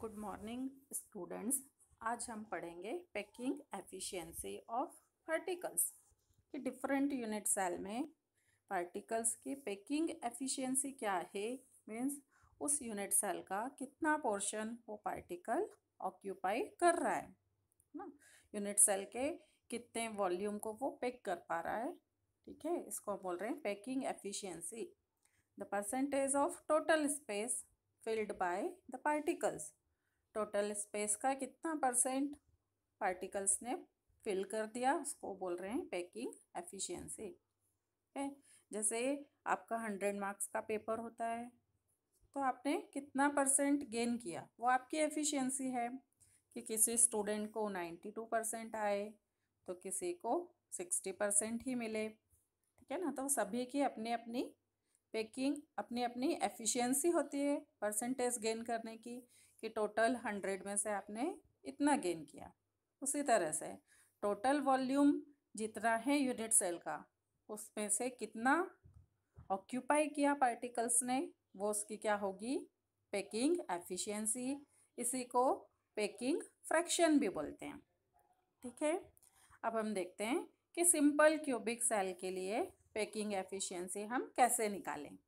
Good morning students. आज हम पढ़ेंगे पैकिंग एफिशिएंसी ऑफ पार्टिकल्स कि डिफरेंट यूनिट सेल में पार्टिकल्स की पैकिंग एफिशिएंसी क्या है। मीन्स उस यूनिट सेल का कितना पोर्शन वो पार्टिकल ऑक्यूपाई कर रहा है ना, यूनिट सेल के कितने वॉल्यूम को वो पैक कर पा रहा है। ठीक है, इसको बोल रहे हैं packing efficiency. The percentage of total space filled by the particles, total space का कितना परसेंट पार्टिकल्स ने फिल कर दिया, उसको बोल रहे हैं पैकिंग एफिशिएंसी। है जैसे आपका 100 मार्क्स का पेपर होता है तो आपने कितना परसेंट गेन किया, वो आपकी एफिशिएंसी है कि किसी स्टूडेंट को 92% आए तो किसी को 60% ही मिले। ठीक है ना, तो सभी की अपनी अपनी पैकिंग अपनी अपनी एफिशिएंसी होती है परसेंटेज गेन करने की, कि टोटल 100 में से आपने इतना गेन किया। उसी तरह से टोटल वॉल्यूम जितना है यूनिट सेल का, उसमें से कितना ऑक्यूपाई किया पार्टिकल्स ने, वो उसकी क्या होगी, पैकिंग एफिशिएंसी। इसी को पैकिंग फ्रैक्शन भी बोलते हैं। ठीक है, अब हम देखते हैं कि सिंपल क्यूबिक सेल के लिए पैकिंग एफिशिएंसी हम कैसे निकालें।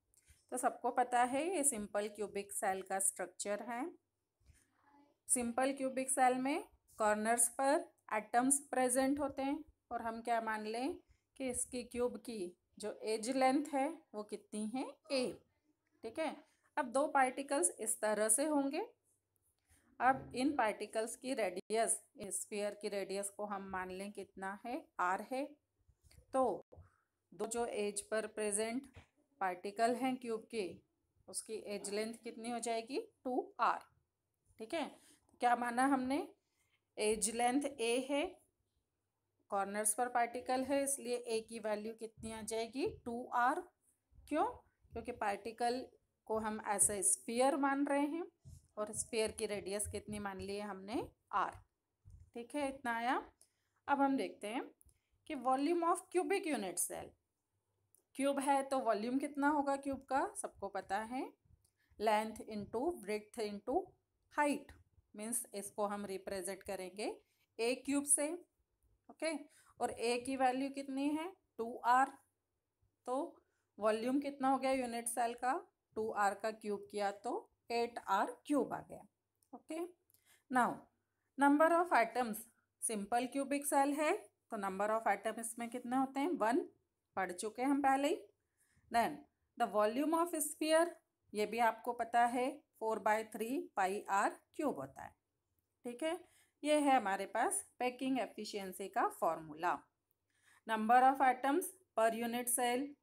तो सबको पता है ये सिंपल क्यूबिक सेल का स्ट्रक्चर है। सिंपल क्यूबिक सेल में कॉर्नर्स पर एटम्स प्रेजेंट होते हैं और हम क्या मान लें कि इसकी क्यूब की जो एज लेंथ है वो कितनी है, a। ठीक है, अब दो पार्टिकल्स इस तरह से होंगे। अब इन पार्टिकल्स की रेडियस, इस स्फीयर की रेडियस को हम मान लें कितना है, r है। तो दो जो एज पर प्रेजेंट पार्टिकल हैं क्यूब के, उसकी एज लेंथ कितनी हो जाएगी, 2r। ठीक है, तो क्या माना हमने, एज लेंथ a है, कॉर्नर्स पर पार्टिकल है, इसलिए a की वैल्यू कितनी आ जाएगी, 2r। क्यों? क्योंकि पार्टिकल को हम ऐसा स्फीयर मान रहे हैं और स्फीयर की रेडियस कितनी मान ली है हमने, r। ठीक है, इतना आया। अब हम देखते हैं कि volume of cubic unit cell, cube है तो वॉल्यूम कितना होगा क्यूब का, सबको पता है, length into breadth into height. Means इसको हम रिप्रेजेंट करेंगे a क्यूब से। ओके, और a की वैल्यू कितनी है, 2r। तो वॉल्यूम कितना हो गया यूनिट सेल का, 2r का क्यूब किया तो 8r क्यूब आ गया। Okay, now number of atoms, simple cubic cell है तो नंबर ऑफ एटम इसमें कितने होते हैं, 1, पढ़ चुके हैं हम पहले ही। Then the volume of sphere, ये भी आपको पता है, 4/3 पाई r क्यूब होता है। ठीक है, ये है हमारे पास पैकिंग एफिशिएंसी का formula. Number of atoms per unit cell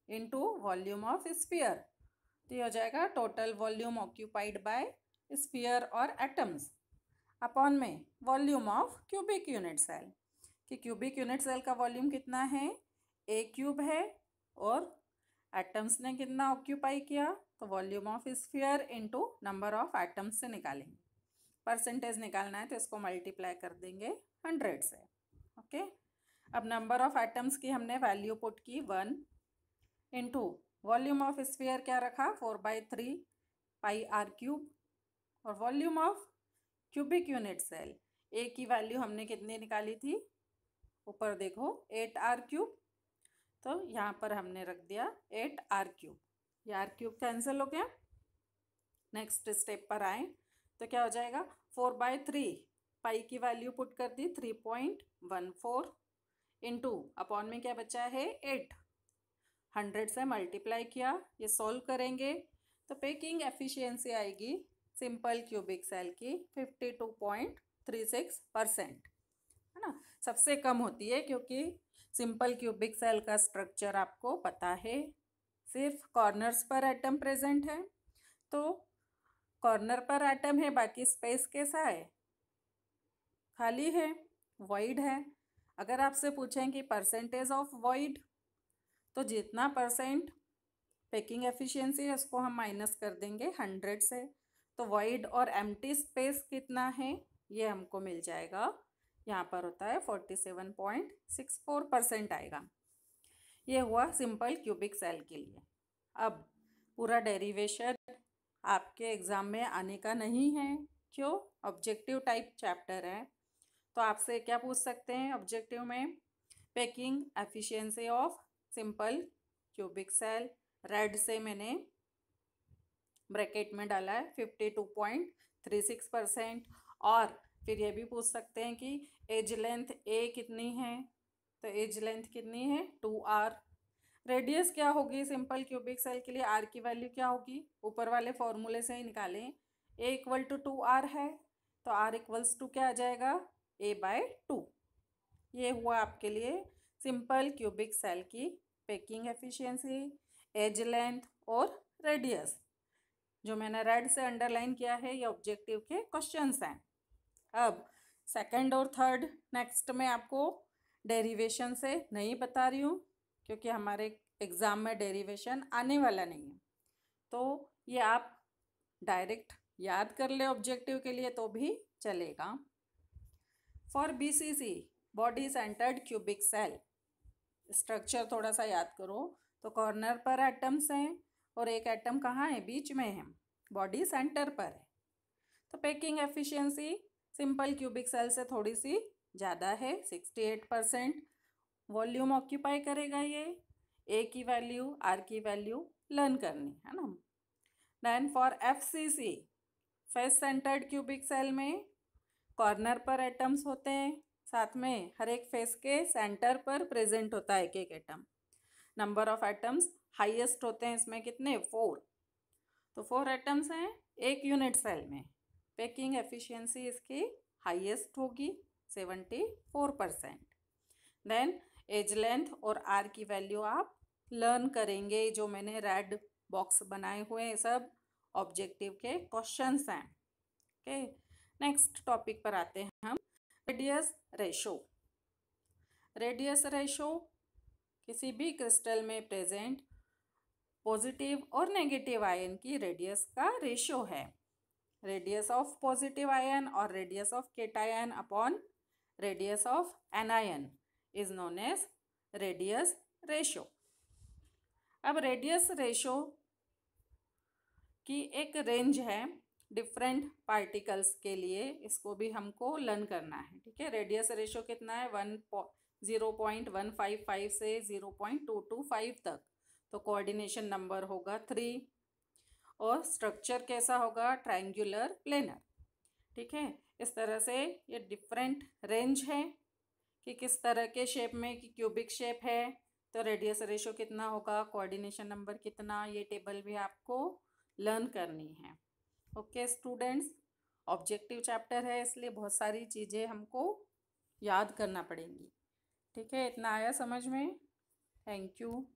into volume of sphere, तो ये हो जाएगा total volume occupied by sphere और एटम्स अपॉन में volume of cubic unit cell, कि क्यूबिक यूनिट सेल का वॉल्यूम कितना है, a क्यूब है और एटम्स ने कितना ऑक्यूपाई किया, तो volume of sphere into number of atoms से निकालेंगे। परसेंटेज निकालना है तो इसको मल्टीप्लाई कर देंगे 100 से। ओके, अब नंबर ऑफ एटम्स की हमने वैल्यू पुट की 1 इंटू वॉल्यूम ऑफ स्फीयर क्या रखा, 4/3 पाई r क्यूब, और volume of cubic unit cell a की वैल्यू हमने कितनी निकाली थी, ऊपर देखो 8r क्यूब, तो यहाँ पर हमने रख दिया 8r क्यूब। ये r क्यूब कैंसिल हो गया। नेक्स्ट स्टेप पर आए तो क्या हो जाएगा, 4/3 पाई की वैल्यू पुट कर दी 3.14 इंटू अपॉन में क्या बचा है 8, 100 से मल्टीप्लाई किया। ये सॉल्व करेंगे तो पैकिंग एफिशिएंसी आएगी सिंपल क्यूबिक सेल की 52.36%, है ना, सबसे कम होती है क्योंकि सिंपल क्यूबिक सेल का स्ट्रक्चर आपको पता है, सिर्फ कॉर्नर्स पर एटम प्रेजेंट है। तो कॉर्नर पर एटम है, बाकी स्पेस कैसा है, खाली है, वॉइड है। अगर आपसे पूछें कि परसेंटेज ऑफ वॉइड, तो जितना परसेंट पैकिंग एफिशिएंसी है उसको हम माइनस कर देंगे 100 से, तो वॉइड और एम्प्टी स्पेस कितना है ये हमको मिल जाएगा, यहाँ पर होता है 47.64% आएगा। ये हुआ सिंपल क्यूबिक सेल के लिए। अब पूरा डेरिवेशन आपके एग्ज़ाम में आने का नहीं है क्यों? ऑब्जेक्टिव टाइप चैप्टर है, तो आपसे क्या पूछ सकते हैं ऑब्जेक्टिव में? Packing efficiency of simple cubic cell, red से मैंने ब्रैकेट में डाला है 52.36%। और फिर ये भी पूछ सकते हैं कि एज लेंथ ए कितनी है, तो एज लेंथ कितनी है 2r। रेडियस क्या होगी सिंपल क्यूबिक सेल के लिए? आर की वैल्यू क्या होगी? ऊपर वाले फॉर्मूले से ही निकालें। ए इक्वल टू 2r है, तो r इक्वल्स टू क्या आ जाएगा? a/2। ये हुआ आपके लिए सिंपल क्यूबिक सेल की पैकिंग एफिशिएंसी, एज लेंथ और रेडियस। जो मैंने रेड से अंडरलाइन किया है ये ऑब्जेक्टिव के क्वेश्चंस हैं। अब सेकंड और थर्ड नेक्स्ट में आपको डेरिवेशन से नहीं बता रही हूँ, क्योंकि हमारे एग्ज़ाम में डेरिवेशन आने वाला नहीं है, तो ये आप डायरेक्ट याद कर ले ऑब्जेक्टिव के लिए तो भी चलेगा। For BCC body centred cubic cell, structure थोड़ा सा याद करो। तो कॉर्नर पर एटम्स हैं और एक एटम कहाँ है? बीच में है, बॉडी सेंटर पर है। तो packing efficiency simple cubic cell से थोड़ी सी ज़्यादा है, 68% वॉल्यूम ऑक्यूपाई करेगा ये। ए की वैल्यू, आर की वैल्यू लर्न करनी है ना। Then for FCC face centred cubic cell में कॉर्नर पर एटम्स होते हैं, साथ में हर एक फेस के सेंटर पर प्रेजेंट होता है एक एक atom. Number of atoms highest होते हैं इसमें, कितने? 4। तो 4 एटम्स हैं एक यूनिट सेल में। पैकिंग एफिशिएंसी इसकी हाईएस्ट होगी 74%। देन एज लेंथ और आर की वैल्यू आप लर्न करेंगे। जो मैंने रेड बॉक्स बनाए हुए हैं सब ऑब्जेक्टिव के क्वेश्चंस हैं। ओके, नेक्स्ट टॉपिक पर आते हैं हम, रेडियस रेशो। रेडियस रेशो किसी भी क्रिस्टल में प्रेजेंट पॉजिटिव और नेगेटिव आयन की रेडियस का रेशो है। रेडियस ऑफ पॉजिटिव आयन और radius of cation upon radius of anion is known as radius ratio. अब रेडियस रेशो की एक रेंज है डिफरेंट पार्टिकल्स के लिए, इसको भी हमको लर्न करना है। ठीक है, रेडियस रेशो कितना है? 0.155 से 0.225 तक। तो कोऑर्डिनेशन नंबर होगा 3 और स्ट्रक्चर कैसा होगा? Triangular planar. ठीक है, इस तरह से ये डिफरेंट रेंज है कि किस तरह के शेप में, कि क्यूबिक शेप है तो रेडियस रेशो कितना होगा, कोऑर्डिनेशन नंबर कितना, ये टेबल भी आपको लर्न करनी है। ओके स्टूडेंट्स, ऑब्जेक्टिव चैप्टर है इसलिए बहुत सारी चीज़ें हमको याद करना पड़ेंगी। ठीक है, इतना आया समझ में? Thank you.